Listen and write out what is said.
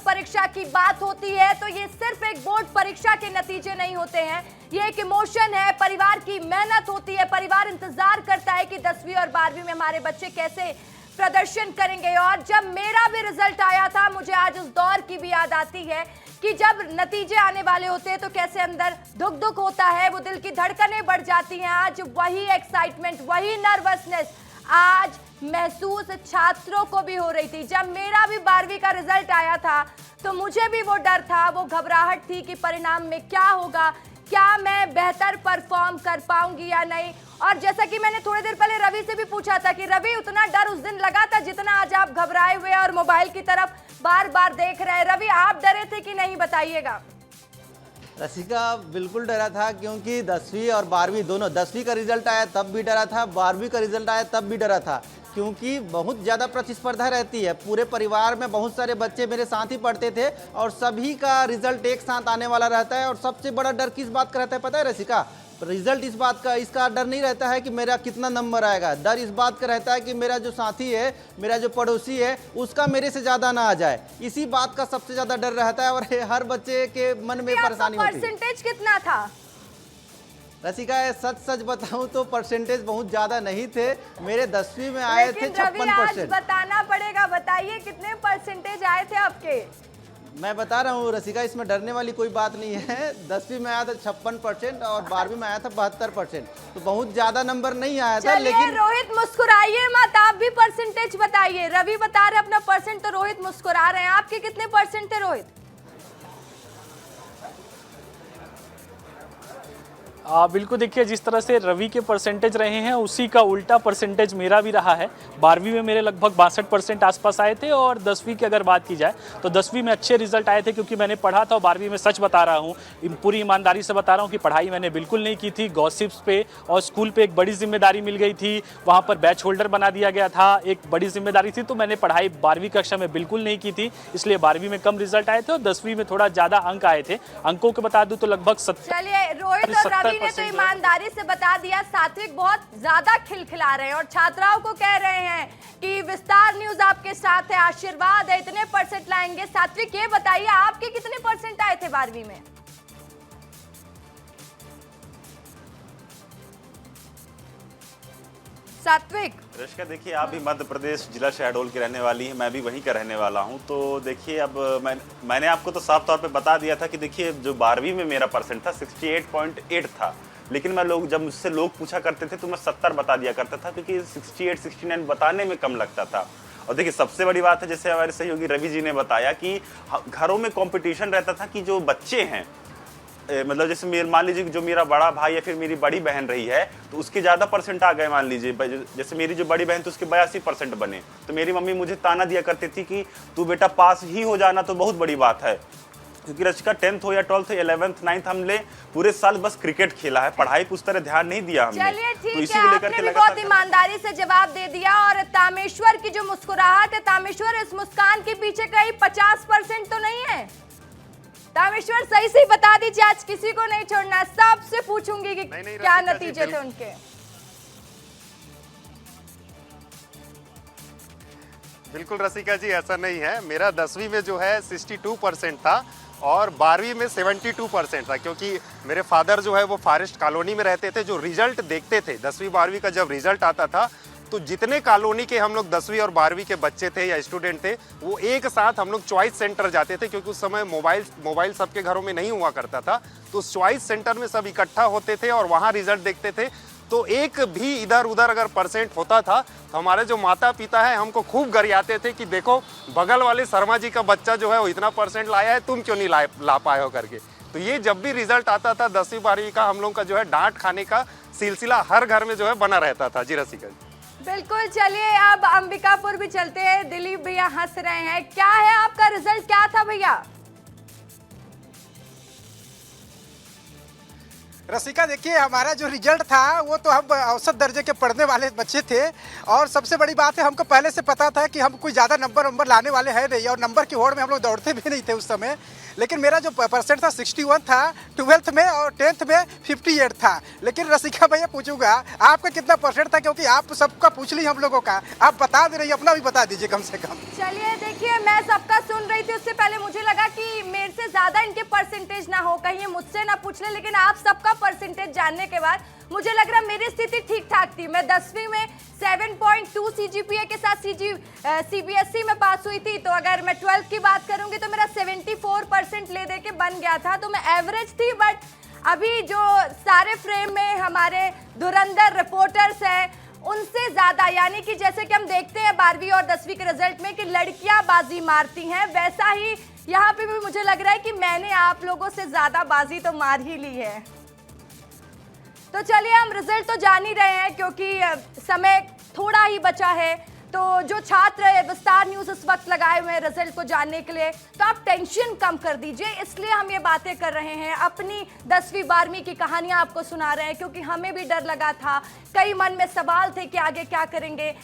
परीक्षा की बात होती है तो ये सिर्फ एक बोर्ड परीक्षा के नतीजे नहीं होते हैं, ये एक इमोशन है, परिवार की मेहनत होती है। परिवार इंतजार करता है कि 10वीं और 12वीं में हमारे बच्चे कैसे प्रदर्शन करेंगे। और जब मेरा भी रिजल्ट आया था, मुझे आज उस दौर की भी याद आती है कि जब नतीजे आने वाले होते हैं तो कैसे अंदर दुख दुख होता है, वो दिल की धड़कनें बढ़ जाती हैं। आज वही एक्साइटमेंट, वही नर्वसनेस आज महसूस छात्रों को भी हो रही थी। जब मेरा भी 12वीं का रिजल्ट आया था तो मुझे भी वो डर था, वो घबराहट थी कि परिणाम में क्या होगा, क्या मैं बेहतर परफॉर्म कर पाऊंगी या नहीं। और जैसा कि मैंने थोड़ी देर पहले रवि से भी पूछा था कि रवि, उतना डर उस दिन लगा था जितना आज आप घबराए हुए और मोबाइल की तरफ बार बार देख रहे हैं। रवि, आप डरे थे कि नहीं, बताइएगा। रसिका, बिल्कुल डरा था, क्योंकि 10वीं और 12वीं दोनों, 10वीं का रिजल्ट आया तब भी डरा था, 12वीं का रिजल्ट आया तब भी डरा था, क्योंकि बहुत ज़्यादा प्रतिस्पर्धा रहती है। पूरे परिवार में बहुत सारे बच्चे मेरे साथ ही पढ़ते थे और सभी का रिजल्ट एक साथ आने वाला रहता है। और सबसे बड़ा डर किस बात का रहता है पता है रसिका? रिजल्ट इस बात का, इसका डर नहीं रहता है कि मेरा कितना नंबर आएगा, डर इस बात का रहता है कि मेरा जो साथी है, मेरा जो पड़ोसी है, उसका मेरे से ज़्यादा ना आ जाए। इसी बात का सबसे ज़्यादा डर रहता है और हर बच्चे के मन में परेशानी होती है। परसेंटेज कितना था रसिका? सच बताऊं तो परसेंटेज बहुत ज़्यादा नहीं थे, मेरे 10वीं में आए थे 56%। बताना पड़ेगा, बताइए कितने परसेंटेज आए थे आपके? मैं बता रहा हूँ रसिका, इसमें डरने वाली कोई बात नहीं है। 10वीं में आया था 56% और 12वीं में आया था 72%, तो बहुत ज्यादा नंबर नहीं आया था। लेकिन रोहित मुस्कुराइए मत, आप भी परसेंटेज बताइए। रवि बता रहे अपना परसेंट तो रोहित मुस्कुरा रहे हैं। आपके कितने परसेंट थे रोहित? बिल्कुल, देखिए जिस तरह से रवि के परसेंटेज रहे हैं उसी का उल्टा परसेंटेज मेरा भी रहा है। 12वीं में मेरे लगभग 62% आसपास आए थे और 10वीं की अगर बात की जाए तो 10वीं में अच्छे रिजल्ट आए थे, क्योंकि मैंने पढ़ा था। और 12वीं में सच बता रहा हूँ, पूरी ईमानदारी से बता रहा हूँ कि पढ़ाई मैंने बिल्कुल नहीं की थी। गॉसिप्स पे और स्कूल पे एक बड़ी जिम्मेदारी मिल गई थी, वहाँ पर बैच होल्डर बना दिया गया था, एक बड़ी जिम्मेदारी थी, तो मैंने पढ़ाई 12वीं कक्षा में बिल्कुल नहीं की थी, इसलिए 12वीं में कम रिजल्ट आए थे और 10वीं में थोड़ा ज़्यादा अंक आए थे। अंकों को बता दूँ तो लगभग 70। रोहित और रवि ने तो ईमानदारी से बता दिया, सात्विक बहुत ज्यादा खिलखिला रहे हैं और छात्राओं को कह रहे हैं कि विस्तार न्यूज आपके साथ है, आशीर्वाद है, इतने परसेंट लाएंगे। सात्विक, ये बताइए आपके कितने परसेंट आए थे 12वीं में? सात्विक। रशिका, देखिए आप भी मध्य प्रदेश जिला शहडोल के रहने वाली हैं, मैं भी वहीं का रहने वाला हूं। तो देखिए अब मैंने आपको तो साफ तौर पे बता दिया था कि देखिए जो 12वीं में मेरा परसेंट था 68.8 था, लेकिन जब मुझसे लोग पूछा करते थे तो मैं 70 बता दिया करता था, क्योंकि 68-69 बताने में कम लगता था। और देखिए सबसे बड़ी बात है, जैसे हमारे सहयोगी रवि जी ने बताया कि घरों में कॉम्पिटिशन रहता था कि जो बच्चे हैं, मतलब जैसे मान लीजिए जो मेरा बड़ा भाई या फिर मेरी बड़ी बहन रही है तो उसके ज़्यादा परसेंट आ गए। मान लीजिए जैसे मेरी जो बड़ी बहन थी उसके 82% बने, तो मेरी मम्मी मुझे ताना दिया करती थी कि तू बेटा पास ही हो जाना तो बहुत बड़ी बात है। क्योंकि रचिका 10th हो या 12th, 11th, 9th हमने पूरे साल बस क्रिकेट खेला है, पढ़ाई पर उस तरह ध्यान नहीं दिया हमने। चलिए ठीक है, आपने भी बहुत ईमानदारी से जवाब दे दिया। और तामेश्वर की जो मुस्कुराहट है, तामेश्वर, इस मुस्कान के पीछे कहीं 50% तो नहीं है? तामेश्वर सही से बता दीजिए, आज किसी को नहीं छोड़ना, सबसे पूछूंगी कि नहीं, क्या नतीजे थे उनके। बिल्कुल रसिका जी, ऐसा नहीं है। मेरा 10वीं में जो है 62% था और 12वीं में 72% था, क्योंकि मेरे फादर जो है वो फॉरेस्ट कॉलोनी में रहते थे। जो रिजल्ट देखते थे 10वीं 12वीं का, जब रिजल्ट आता था तो जितने कॉलोनी के हम लोग 10वीं और 12वीं के बच्चे थे या स्टूडेंट थे, वो एक साथ हम लोग चॉइस सेंटर जाते थे, क्योंकि उस समय मोबाइल सबके घरों में नहीं हुआ करता था। तो उस चॉइस सेंटर में सब इकट्ठा होते थे और वहाँ रिजल्ट देखते थे। तो एक भी इधर उधर अगर परसेंट होता था तो हमारे जो माता पिता है हमको खूब गरियाते थे कि देखो बगल वाले शर्मा जी का बच्चा जो है वो इतना परसेंट लाया है, तुम क्यों नहीं ला पाए हो करके। तो ये जब भी रिजल्ट आता था 10वीं 12वीं का, हम लोग का जो है डांट खाने का सिलसिला हर घर में जो है बना रहता था। जी रसिका जी, बिल्कुल। चलिए अब अंबिकापुर भी चलते हैं। दिलीप भैया हंस रहे हैं, क्या है आपका रिजल्ट, क्या था भैया? रसिका, देखिए हमारा जो रिजल्ट था वो तो हम औसत दर्जे के पढ़ने वाले बच्चे थे और सबसे बड़ी बात है हमको पहले से पता था कि हम कोई ज़्यादा नंबर लाने वाले हैं नहीं और नंबर की होड़ में हम लोग दौड़ते भी नहीं थे उस समय। लेकिन मेरा जो परसेंट था 61 था 12th में और 10th में 58 था। लेकिन रसिका भैया पूछूंगा आपका कितना परसेंट था, क्योंकि आप सबका पूछ ली हम लोगों का, आप बता दे रही, अपना भी बता दीजिए कम से कम। चलिए देखिए, मैं सबका सुन रही थी उससे पहले मुझे लगा कि मेरे से ज्यादा इनके परसेंटेज ना हो, कहीं ये मुझसे ना पूछ ले, लेकिन आप सबका परसेंटेज जानने के बाद मुझे लग रहा मेरी स्थिति ठीक ठाक थी। मैं 10वीं में 7.2 CGPA के साथ CBSE में पास हुई थी, तो अगर मैं 12th की बात करूंगी तो मेरा 74% ले दे के बन गया था, तो मैं एवरेज थी। बट अभी जो सारे फ्रेम में हमारे धुरंधर रिपोर्टर्स हैं उनसे ज्यादा, यानी कि जैसे कि हम देखते हैं 12वीं और 10वीं के रिजल्ट में कि लड़कियां बाजी मारती हैं, वैसा ही यहाँ पे भी मुझे लग रहा है कि मैंने आप लोगों से ज्यादा बाजी तो मार ही ली है। तो चलिए हम रिजल्ट तो जान ही रहे हैं क्योंकि समय थोड़ा ही बचा है। तो जो छात्र विस्तार न्यूज़ इस वक्त लगाए हुए हैं रिजल्ट को जानने के लिए, तो आप टेंशन कम कर दीजिए, इसलिए हम ये बातें कर रहे हैं, अपनी 10वीं 12वीं की कहानियां आपको सुना रहे हैं, क्योंकि हमें भी डर लगा था, कई मन में सवाल थे कि आगे क्या करेंगे।